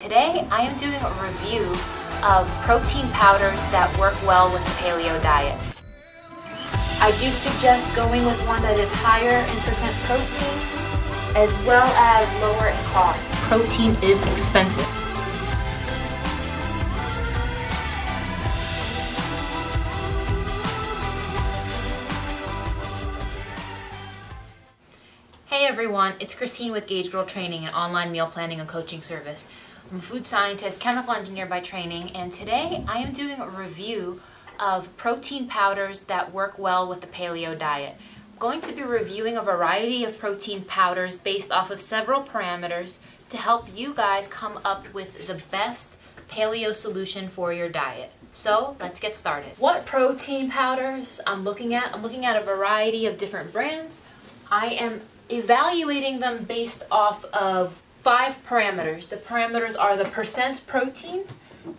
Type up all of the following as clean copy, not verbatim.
Today I am doing a review of protein powders that work well with the paleo diet. I do suggest going with one that is higher in percent protein as well as lower in cost. Protein is expensive. Hey everyone, it's Christine with Gauge Girl Training, an online meal planning and coaching service. I'm a food scientist, chemical engineer by training, and today I am doing a review of protein powders that work well with the paleo diet. I'm going to be reviewing a variety of protein powders based off of several parameters to help you guys come up with the best paleo solution for your diet. So let's get started. What protein powders I'm looking at? I'm looking at a variety of different brands. I am evaluating them based off of 5 parameters. The parameters are the percent protein,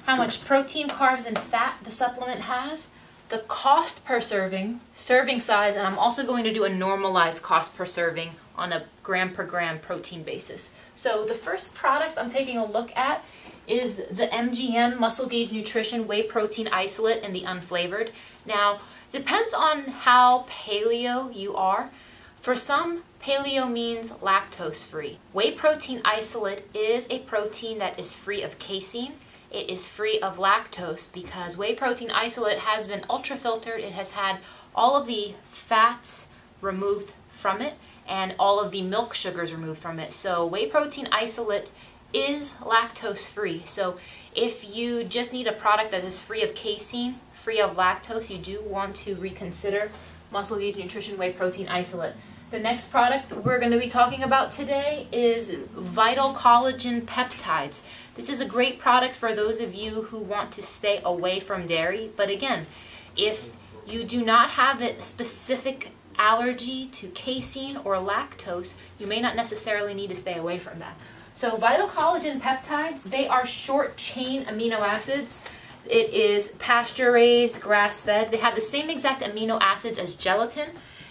how much protein, carbs, and fat the supplement has, the cost per serving, serving size, and I'm also going to do a normalized cost per serving on a gram per gram protein basis. So the first product I'm taking a look at is the MGN Muscle Gauge Nutrition Whey Protein Isolate in the unflavored. Now, it depends on how paleo you are. For some, paleo means lactose free. Whey protein isolate is a protein that is free of casein. It is free of lactose because whey protein isolate has been ultra filtered. It has had all of the fats removed from it and all of the milk sugars removed from it. So whey protein isolate is lactose free. So if you just need a product that is free of casein, free of lactose, you do want to reconsider Muscle Gauge Nutrition Whey Protein Isolate. The next product we're going to be talking about today is Vital Collagen Peptides. This is a great product for those of you who want to stay away from dairy, but again, if you do not have a specific allergy to casein or lactose, you may not necessarily need to stay away from that. So Vital Collagen Peptides, they are short chain amino acids. It is pasture raised, grass fed. They have the same exact amino acids as gelatin.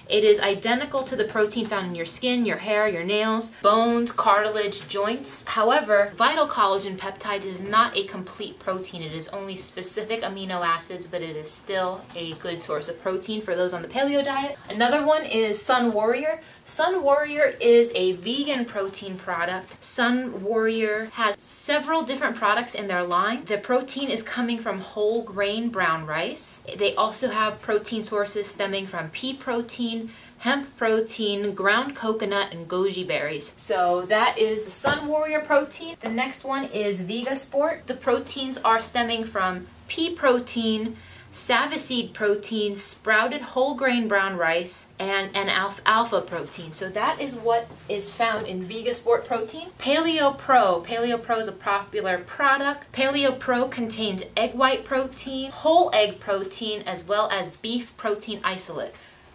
It is identical to the protein found in your skin, your hair, your nails, bones, cartilage, joints. However, Vital Collagen Peptides is not a complete protein. It is only specific amino acids, but it is still a good source of protein for those on the paleo diet. Another one is Sun Warrior. Sun Warrior is a vegan protein product. Sun Warrior has several different products in their line. The protein is coming from whole grain brown rice. They also have protein sources stemming from pea protein, hemp protein, ground coconut, and goji berries. So that is the Sun Warrior protein. The next one is Vega Sport. The proteins are stemming from pea protein, Saviseed protein, sprouted whole grain brown rice, and an alpha protein. So that is what is found in Vega Sport protein. Paleo Pro. Paleo Pro is a popular product. Paleo Pro contains egg white protein, whole egg protein, as well as beef protein isolate.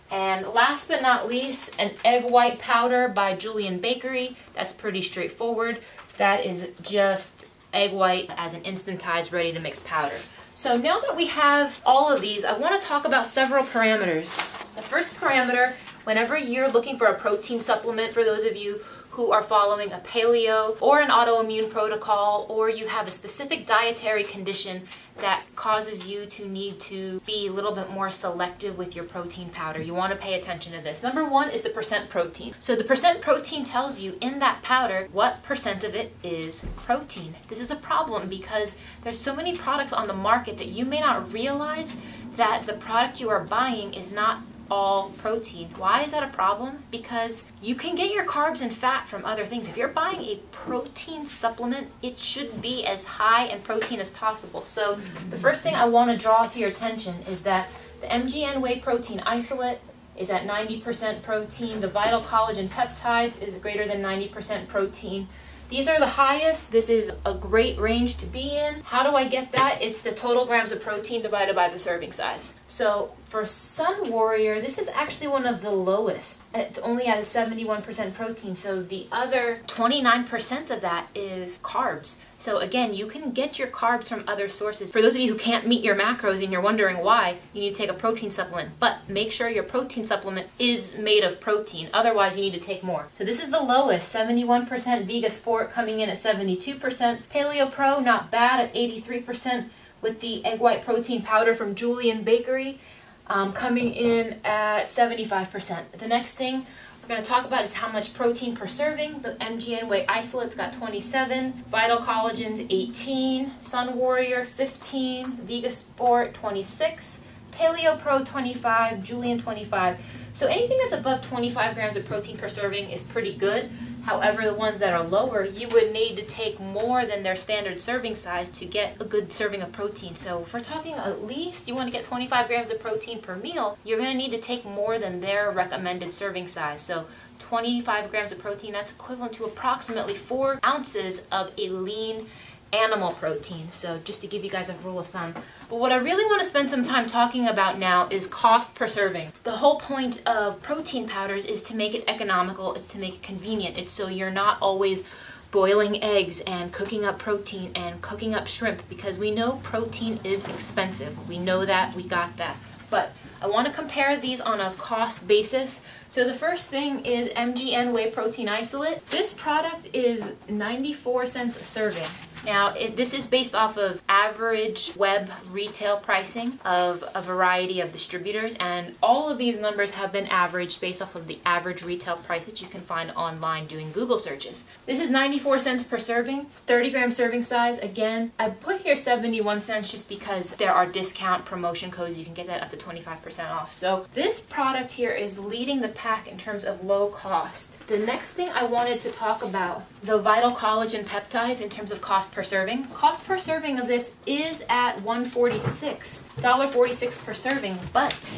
And last but not least, an egg white powder by Julian Bakery. That's pretty straightforward. That is just egg white as an instantized ready to mix powder. So now that we have all of these, I want to talk about several parameters. The first parameter, whenever you're looking for a protein supplement, for those of you who are following a paleo or an autoimmune protocol, or you have a specific dietary condition that causes you to need to be a little bit more selective with your protein powder, you want to pay attention to this. Number 1 is the percent protein. So the percent protein tells you in that powder what percent of it is protein. This is a problem because there's so many products on the market that you may not realize that the product you are buying is not all protein. Why is that a problem? Because you can get your carbs and fat from other things. If you're buying a protein supplement, it should be as high in protein as possible. So the first thing I want to draw to your attention is that the MGN Whey Protein Isolate is at 90% protein. The Vital Collagen Peptides is greater than 90% protein. These are the highest. This is a great range to be in. How do I get that? It's the total grams of protein divided by the serving size. So for Sun Warrior, this is actually one of the lowest. It's only at a 71% protein. So the other 29% of that is carbs. So again, you can get your carbs from other sources. For those of you who can't meet your macros and you're wondering why, you need to take a protein supplement. But make sure your protein supplement is made of protein. Otherwise, you need to take more. So this is the lowest, 71%. Vega Sport coming in at 72%. Paleo Pro, not bad at 83%. With the egg white protein powder from Julian Bakery coming in at 75%. The next thing we're going to talk about is how much protein per serving. The MGN Whey Isolate's got 27, Vital Collagen's 18, Sun Warrior 15, Vega Sport 26, Paleo Pro 25, Julian 25. So anything that's above 25 grams of protein per serving is pretty good. However, the ones that are lower, you would need to take more than their standard serving size to get a good serving of protein. So if we're talking at least you want to get 25 grams of protein per meal, you're going to need to take more than their recommended serving size. So 25 grams of protein, that's equivalent to approximately 4 ounces of a lean animal protein. So just to give you guys a rule of thumb. But what I really want to spend some time talking about now is cost per serving. The whole point of protein powders is to make it economical, it's to make it convenient. It's so you're not always boiling eggs and cooking up protein and cooking up shrimp, because we know protein is expensive. We know that, we got that. But I want to compare these on a cost basis. So the first thing is MGN Whey Protein Isolate. This product is 94 cents a serving. Now, this is based off of average web retail pricing of a variety of distributors, and all of these numbers have been averaged based off of the average retail price that you can find online doing Google searches. This is 94 cents per serving, 30 gram serving size. Again, I put here 71 cents just because there are discount promotion codes. You can get that up to 25% off. So this product here is leading the pack in terms of low cost. The next thing I wanted to talk about, the Vital Collagen Peptides in terms of cost per serving. Cost per serving of this is at $1.46 per serving, but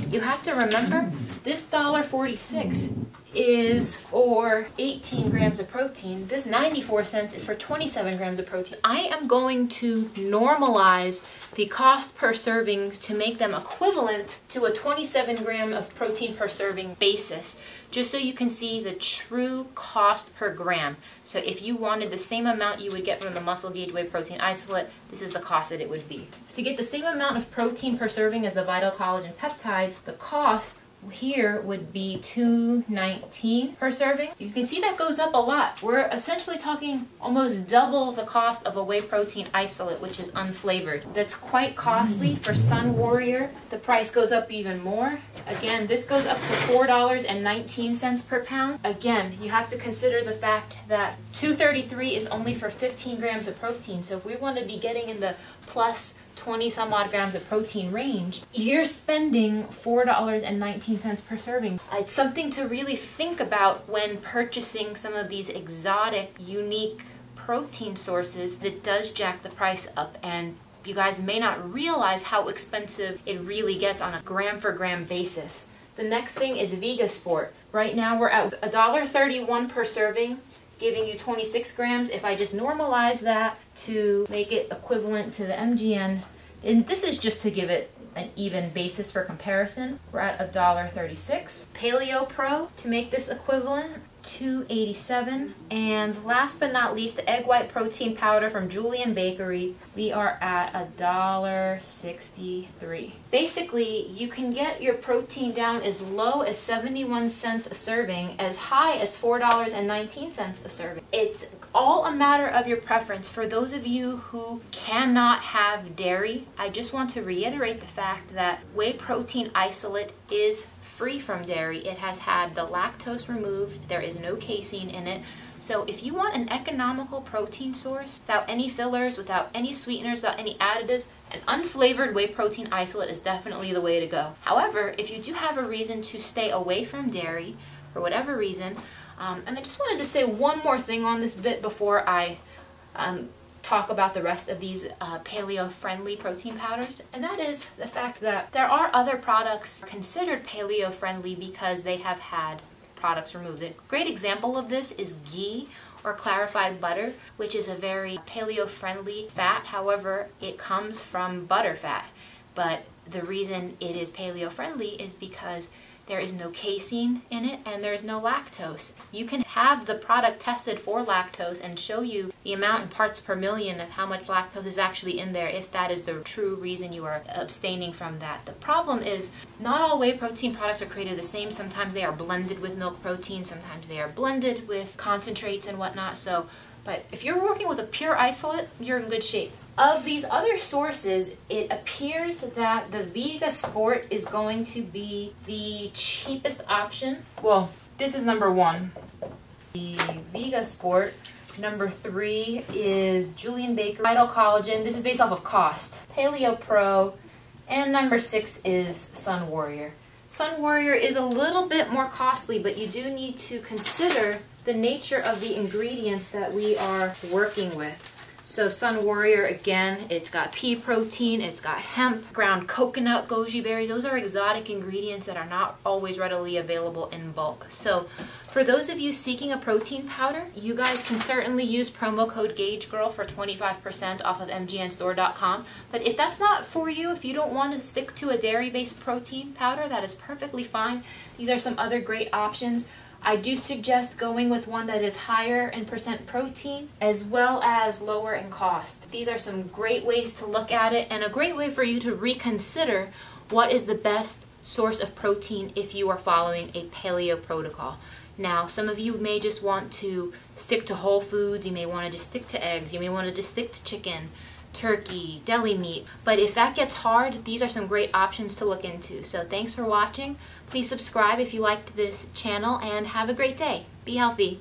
you have to remember this $1.46 is for 18 grams of protein. This 94 cents is for 27 grams of protein. I am going to normalize the cost per serving to make them equivalent to a 27 gram of protein per serving basis, just so you can see the true cost per gram. So if you wanted the same amount you would get from the Muscle Gauge Whey Protein Isolate, this is the cost that it would be. To get the same amount of protein per serving as the Vital Collagen Peptides, the cost here would be $2.19 per serving. You can see that goes up a lot. We're essentially talking almost double the cost of a whey protein isolate, which is unflavored. That's quite costly. For Sun Warrior, the price goes up even more. Again, this goes up to $4.19 per pound. Again, you have to consider the fact that $2.33 is only for 15 grams of protein. So if we want to be getting in the plus 20 some odd grams of protein range, you're spending $4.19 per serving. It's something to really think about when purchasing some of these exotic, unique protein sources. It does jack the price up, and you guys may not realize how expensive it really gets on a gram for gram basis. The next thing is Vega Sport. Right now we're at $1.31 per serving, giving you 26 grams. If I just normalize that to make it equivalent to the MGN, and this is just to give it an even basis for comparison, we're at $1.36. Paleo Pro, to make this equivalent, $2.87. And last but not least, the egg white protein powder from Julian Bakery, we are at $1.63. Basically, you can get your protein down as low as 71 cents a serving, as high as $4.19 a serving. It's all a matter of your preference. For those of you who cannot have dairy, I just want to reiterate the fact that whey protein isolate is free from dairy. It has had the lactose removed. There is no casein in it. So if you want an economical protein source without any fillers, without any sweeteners, without any additives, an unflavored whey protein isolate is definitely the way to go. However, if you do have a reason to stay away from dairy, for whatever reason, and I just wanted to say one more thing on this bit before I talk about the rest of these paleo-friendly protein powders, and that is the fact that there are other products considered paleo-friendly because they have had products removed. A great example of this is ghee, or clarified butter, which is a very paleo-friendly fat. However, it comes from butter fat, but the reason it is paleo-friendly is because there is no casein in it, and there is no lactose. You can have the product tested for lactose and show you the amount in parts per million of how much lactose is actually in there if that is the true reason you are abstaining from that. The problem is not all whey protein products are created the same. Sometimes they are blended with milk protein, sometimes they are blended with concentrates and whatnot. But if you're working with a pure isolate, you're in good shape. Of these other sources, it appears that the Vega Sport is going to be the cheapest option. Well, this is number 1. The Vega Sport. Number 3 is Julian Baker Vital Collagen. This is based off of cost. Paleo Pro. And number 6 is Sun Warrior. Sun Warrior is a little bit more costly, but you do need to consider the nature of the ingredients that we are working with. So Sun Warrior, again, it's got pea protein, it's got hemp, ground coconut, goji berries. Those are exotic ingredients that are not always readily available in bulk. So for those of you seeking a protein powder, you guys can certainly use promo code GAGEGIRL for 25% off of mgnstore.com. But if that's not for you, if you don't want to stick to a dairy-based protein powder, that is perfectly fine. These are some other great options. I do suggest going with one that is higher in percent protein as well as lower in cost. These are some great ways to look at it and a great way for you to reconsider what is the best source of protein if you are following a paleo protocol. Now, some of you may just want to stick to whole foods, you may want to just stick to eggs, you may want to just stick to chicken, turkey, deli meat, but if that gets hard, these are some great options to look into. So thanks for watching. Please subscribe if you liked this channel and have a great day. Be healthy.